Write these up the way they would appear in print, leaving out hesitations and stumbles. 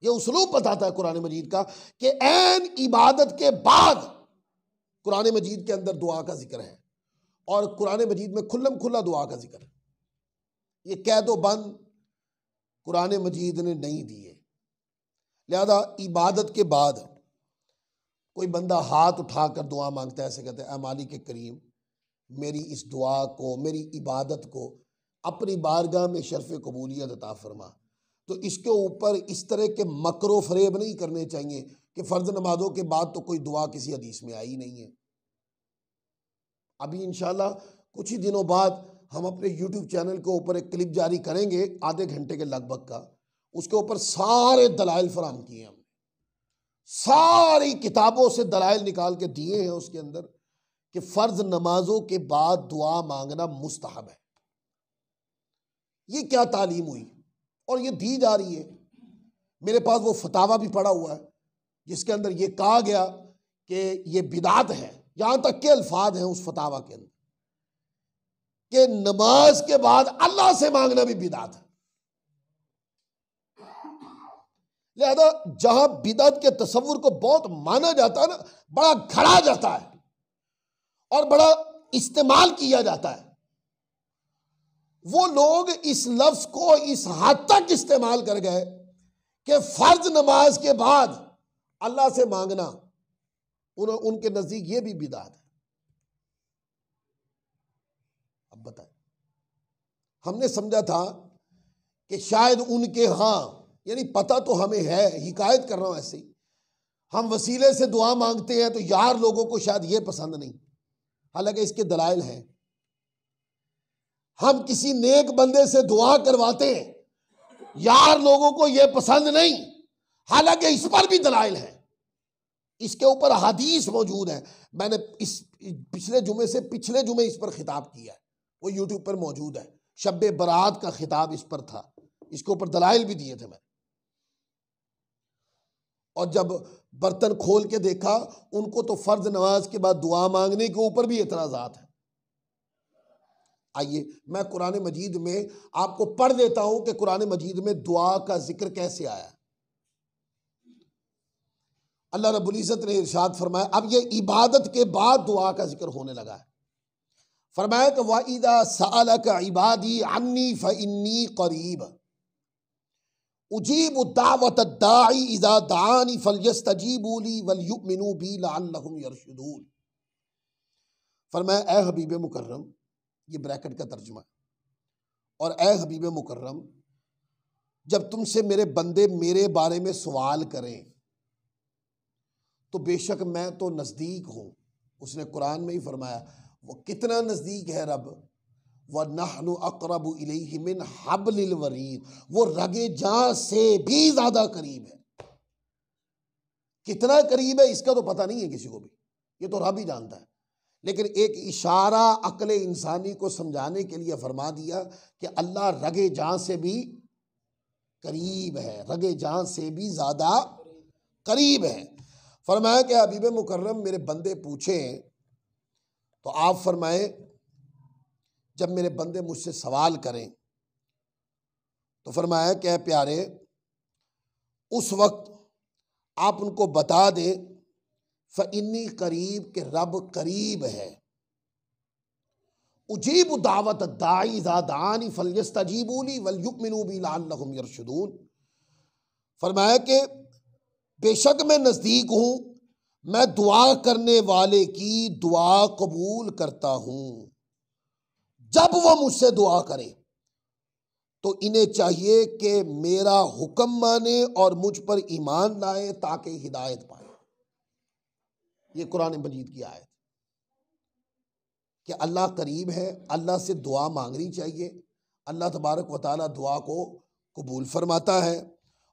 ये उसलूब बताता है कुरान मजीद का कि ऐन इबादत के बाद कुरान मजीद के अंदर दुआ का जिक्र है और कुरान मजीद में खुल्लम खुल्ला दुआ का जिक्र है। ये कैदो बंद कुरान मजीद ने नहीं दिए। लिहाजा इबादत के बाद कोई बंदा हाथ उठाकर दुआ मांगता है, ऐसे कहते हैं, मालिक करीम मेरी इस दुआ को, मेरी इबादत को अपनी बारगाह में शर्फ कबूलियत अता फरमा। तो इसके ऊपर इस तरह के मकरो फरेब नहीं करने चाहिए कि फ़र्ज नमाजों के बाद तो कोई दुआ किसी हदीस में आई नहीं है। अभी इंशाल्लाह कुछ ही दिनों बाद हम अपने YouTube चैनल के ऊपर एक क्लिप जारी करेंगे आधे घंटे के लगभग का, उसके ऊपर सारे दलाइल फराहम किए हमने, सारी किताबों से दलाइल निकाल के दिए हैं उसके अंदर कि फ़र्ज नमाजों के बाद दुआ मांगना मुस्तहब है। ये क्या तालीम हुई और ये दी जा रही है। मेरे पास वो फतावा भी पड़ा हुआ है जिसके अंदर ये कहा गया कि ये बिदात है, यहां तक के अल्फाज हैं उस फतावा के अंदर कि नमाज के बाद अल्लाह से मांगना भी बिदात है। लिहाजा जहां बिदात के तस्वुर को बहुत माना जाता है ना, बड़ा घड़ा जाता है और बड़ा इस्तेमाल किया जाता है, वो लोग इस लफ्ज को इस हद तक इस्तेमाल कर गए कि फर्ज नमाज के बाद अल्लाह से मांगना उनके नजदीक ये भी बिदात है। अब बताएं, हमने समझा था कि शायद उनके यहां, यानी पता तो हमें है, हिकायत कर रहा हूं ऐसे ही, हम वसीले से दुआ मांगते हैं तो यार लोगों को शायद ये पसंद नहीं, हालांकि इसके दलाइल हैं। हम किसी नेक बंदे से दुआ करवाते हैं, यार लोगों को यह पसंद नहीं, हालांकि इस पर भी दलाइल है, इसके ऊपर हदीस मौजूद है। मैंने इस पिछले जुमे इस पर खिताब किया है, वो यूट्यूब पर मौजूद है। शब्बे बरात का खिताब इस पर था, इसके ऊपर दलाइल भी दिए थे मैंने। और जब बर्तन खोल के देखा, उनको तो फर्ज नमाज के बाद दुआ मांगने के ऊपर भी एतराजात है। आइए मैं कुरान मजीद में आपको पढ़ देता हूं कि कुरान मजीद में दुआ का जिक्र कैसे आया। अल्लाह रब्बुल इज्जत ने इरशाद फरमाया, अब ये इबादत के बाद दुआ का जिक्र होने लगा है। फरमाया कि वाइदा सअलक इबादी अन्नी फइन्नी करीब उजीबु दावत दाई इज़ा दानी फलयस्तजीबू ली वलयुमिनू बी लअल्लहुम यरशुदून। फरमाया, ए हबीब मुकर्रम, ये ब्रैकेट का तर्जुमा, और ए हबीब मुकर्रम, जब तुमसे मेरे बंदे मेरे बारे में सवाल करें तो बेशक मैं तो नज़दीक हूँ। उसने कुरान में ही फरमाया, वो कितना नज़दीक है रब, व नहनु अक़रबु इलैहि मिन हब्लिल वरीद, वो रगे जां से भी ज़्यादा करीब है। कितना करीब है इसका तो पता नहीं है किसी को भी, ये तो रब ही जानता है। लेकिन एक इशारा अक्ल इंसानी को समझाने के लिए फरमा दिया कि अल्लाह रगे जां से भी करीब है, रगे जां से भी ज़्यादा करीब है। फरमाया कि हबीब मुकर्रम मेरे बंदे पूछें तो आप फरमाएं, जब मेरे बंदे मुझसे सवाल करें तो फरमाया कि प्यारे, उस वक्त आप उनको बता दें फ़इन्नी करीब, के रब करीब है। उजीब दावत दाई इज़ा दानी फलयस्तजीबू ली वलयुमिनू बी लअल्लहुम यरशुदून। फरमाया कि बेशक मैं नज़दीक हूँ, मैं दुआ करने वाले की दुआ कबूल करता हूँ। जब वो मुझसे दुआ करे तो इन्हें चाहिए कि मेरा हुक्म माने और मुझ पर ईमान लाए ताकि हिदायत पाए। ये कुरान मजीद की आयत कि अल्लाह करीब है, अल्लाह से दुआ मांगनी चाहिए। अल्लाह तबारक व तआला दुआ को कबूल फरमाता है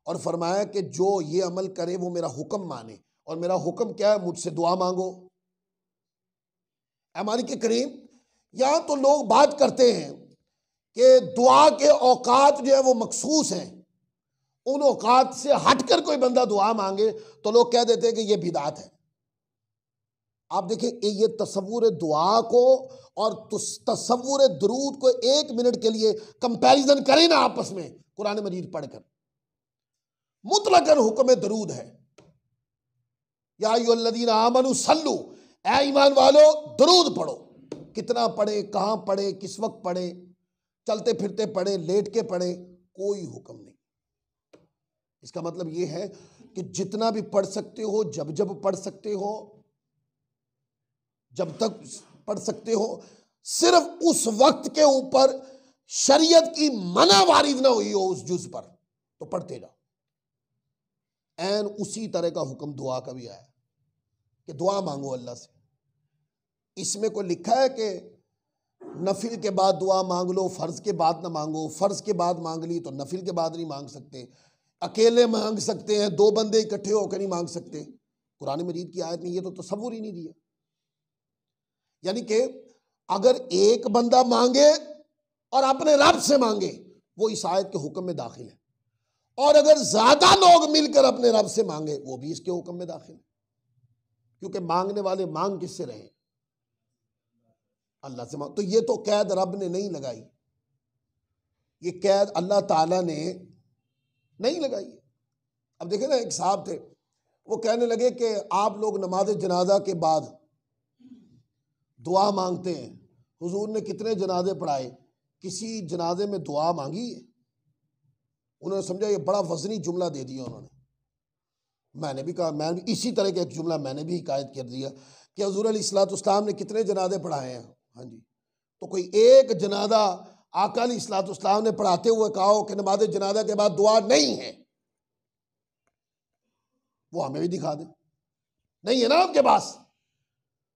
और फरमाया कि जो ये अमल करे वो मेरा हुक्म माने, और मेरा हुक्म क्या है, मुझसे दुआ मांगो। मालिक करीम, यहाँ तो लोग बात करते हैं कि दुआ के औकात जो है वो मखसूस हैं, उन औकात से हटकर कोई बंदा दुआ मांगे तो लोग कह देते हैं कि ये बिदात है। आप देखें, ये तसव्वुर दुआ को और तसव्वुर दुरूद को 1 मिनट के लिए कंपैरिजन करें ना आपस में कुरान मजीद पढ़कर, मुतलकन हुक्म दरूद है। या अय्युहल्लज़ीना आमनू सल्लू, ऐ ईमान वालो दरूद पढ़ो। कितना पढ़े, कहाँ पढ़े, किस वक्त पढ़े, चलते फिरते पढ़े, लेट के पढ़े, कोई हुक्म नहीं। इसका मतलब यह है कि जितना भी पढ़ सकते हो, जब जब पढ़ सकते हो, जब तक पढ़ सकते हो, सिर्फ उस वक्त के ऊपर शरीयत की मना वारिद ना हुई हो उस जुज पर, तो पढ़ते जाओ। एन उसी तरह का हुक्म दुआ का भी आया कि दुआ मांगो अल्लाह से। इसमें कोई लिखा है कि नफिल के बाद दुआ मांग लो, फर्ज के बाद ना मांगो, फर्ज के बाद मांग ली तो नफिल के बाद नहीं मांग सकते, अकेले मांग सकते हैं, दो बंदे इकट्ठे होकर नहीं मांग सकते। कुरान मजीद की आयत में ये तो तसव्वुर ही नहीं दिया। यानी कि अगर एक बंदा मांगे और अपने रब से मांगे, वो इस आयत के हुक्म में दाखिल है, और अगर ज्यादा लोग मिलकर अपने रब से मांगे, वो भी इसके हुक्म में दाखिल है। क्योंकि मांगने वाले मांग किससे रहे? अल्लाह से मांग। तो ये तो कैद रब ने नहीं लगाई, ये कैद अल्लाह ताला ने नहीं लगाई। अब देखे ना, एक साहब थे, वो कहने लगे कि आप लोग नमाज जनाजा के बाद दुआ मांगते हैं, हुजूर ने कितने जनाजे पढ़ाए, किसी जनाजे में दुआ मांगी है? उन्होंने समझा ये बड़ा वजनी जुमला दे दिया उन्होंने। मैंने भी कहा, मैं भी इसी तरह का एक जुमला मैंने भी हिकायत कर दिया कि हुजूर अलैहिस्सलाम ने कितने जनाजे पढ़ाए हैं। हाँ जी, तो कोई एक जनाजा आका अलैहिस्सलाम ने पढ़ाते हुए कहा हो कि नमाज जनाजा के बाद दुआ नहीं है, वो हमें भी दिखा दे। नहीं है ना आपके पास?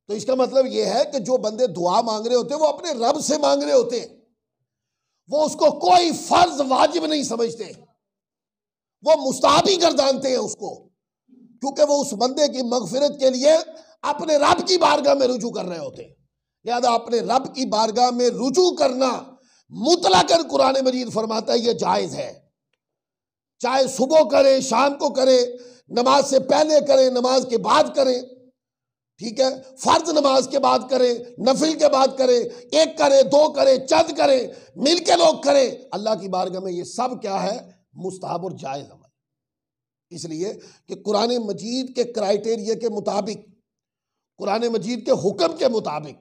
तो इसका मतलब यह है कि जो बंदे दुआ मांग रहे होते हैं वो अपने रब से मांग रहे होते हैं, वो उसको कोई फर्ज वाजिब नहीं समझते, वो मुस्ताहबी गर्दानते हैं उसको, क्योंकि वो उस बंदे की मगफिरत के लिए अपने रब की बारगाह में रुजू कर रहे होते हैं। लिहाजा अपने रब की बारगाह में रुजू करना मुतलकन कुरान मजीद फरमाता है ये जायज है। चाहे सुबह करे, शाम को करे, नमाज से पहले करे, नमाज के बाद करे, ठीक है, फर्ज नमाज के बाद करे, नफिल के बाद करे, एक करे, दो करे, चंद करे, मिलके लोग करे, अल्लाह की बारगाह में ये सब क्या है? मुस्तहब और जायज अमल। इसलिए कि कुरान मजीद के क्राइटेरिया के मुताबिक, कुरान मजीद के हुक्म के मुताबिक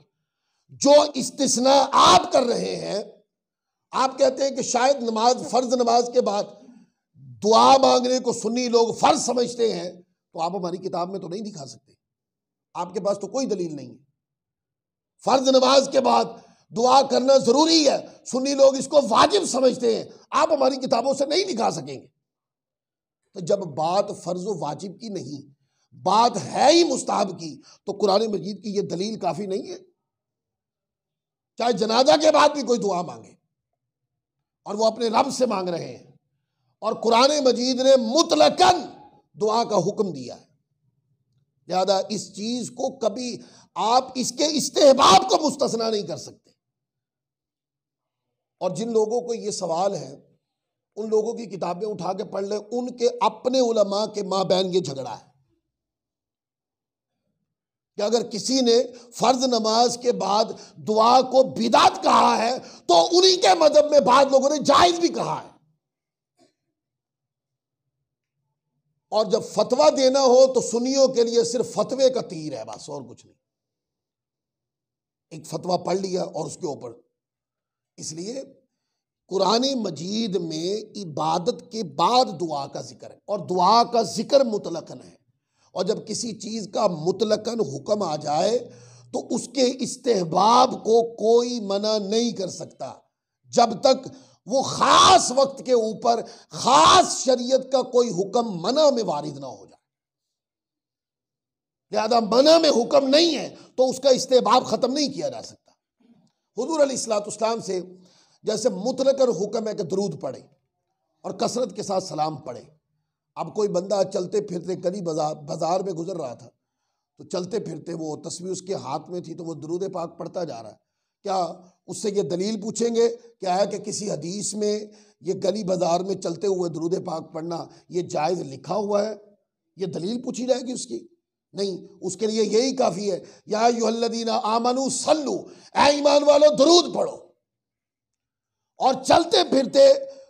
जो इस्तिस्ना आप कर रहे हैं, आप कहते हैं कि शायद नमाज, फर्ज नमाज के बाद दुआ मांगने को सुन्नी लोग फर्ज समझते हैं, तो आप हमारी किताब में तो नहीं दिखा सकते, आपके पास तो कोई दलील नहीं है। फर्ज नमाज के बाद दुआ करना जरूरी है, सुन्नी लोग इसको वाजिब समझते हैं, आप हमारी किताबों से नहीं दिखा सकेंगे। तो जब बात फर्ज व वाजिब की नहीं, बात है ही मुस्ताहब की, तो कुरान मजीद की ये दलील काफी नहीं है? चाहे जनाजा के बाद भी कोई दुआ मांगे और वो अपने रब से मांग रहे हैं, और कुरान मजीद ने मुतलकन दुआ का हुक्म दिया है। लिहाजा इस चीज को कभी आप इसके इस्तेहबाब को मुस्तस्ना नहीं कर सकते। और जिन लोगों को ये सवाल है, उन लोगों की किताबें उठा के पढ़ ले, उनके अपने उलमा के माबैन ये झगड़ा है कि अगर किसी ने फर्ज नमाज के बाद दुआ को बिदात कहा है तो उन्हीं के मजहब में बाद लोगों ने जायज भी कहा है। और जब फतवा देना हो तो सुन्नियों के लिए सिर्फ फतवे का तीर है, बस और कुछ नहीं। एक फतवा पढ़ लिया और उसके ऊपर। इसलिए कुरान मजीद में इबादत के बाद दुआ का जिक्र है, और दुआ का जिक्र मुतलकन है। और जब किसी चीज का मुतलकन हुक्म आ जाए तो उसके इस्तेहबाब को कोई मना नहीं कर सकता, जब तक वो खास वक्त के ऊपर खास शरीयत का कोई हुक्म मना में वारिद ना हो जाए। लिहाजा मना में हुक्म नहीं है तो उसका इस्तेहबाब खत्म नहीं किया जा सकता। हुजूर अलैहिस्सलाम से जैसे मुतलकन हुक्म है कि दरूद पढ़े और कसरत के साथ सलाम पढ़े। अब कोई बंदा चलते फिरते गली बाजार में गुजर रहा था, तो चलते फिरते वो तस्वीर उसके हाथ में थी, तो वो दरूद पाक पढ़ता जा रहा है। क्या उससे ये दलील पूछेंगे क्या है कि किसी हदीस में ये गली बाजार में चलते हुए दरूद पाक पढ़ना ये जायज़ लिखा हुआ है? ये दलील पूछी जाएगी उसकी? नहीं, उसके लिए यही काफ़ी है, या अय्युहल्लज़ीना आमनू सल्लू, ऐ ईमान वालों दरूद पढ़ो। और चलते फिरते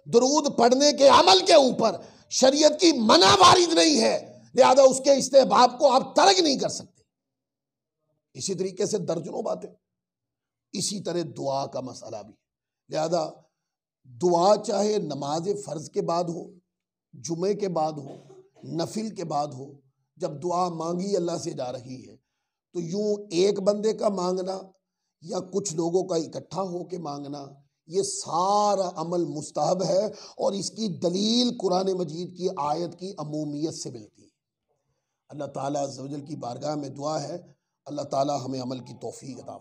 दरूद पढ़ने के अमल के ऊपर शरीयत की मना वारिद नहीं है, लिहाजा उसके इस्तेहबाब को आप तर्क नहीं कर सकते। इसी तरीके से दर्जनों बातें। इसी तरह दुआ का मसला भी, लिहाजा दुआ चाहे नमाज फ़र्ज के बाद हो, जुमे के बाद हो, नफिल के बाद हो, जब दुआ मांगी अल्लाह से जा रही है तो यूं एक बंदे का मांगना या कुछ लोगों का इकट्ठा होके मांगना, ये सारा अमल मुस्तहब है और इसकी दलील कुरान मजीद की आयत की अमूमियत से मिलती है। अल्लाह ताला अज़्ज़ व जल की बारगाह में दुआ है, अल्लाह ताला हमें अमल की तौफीक अता फरमाए।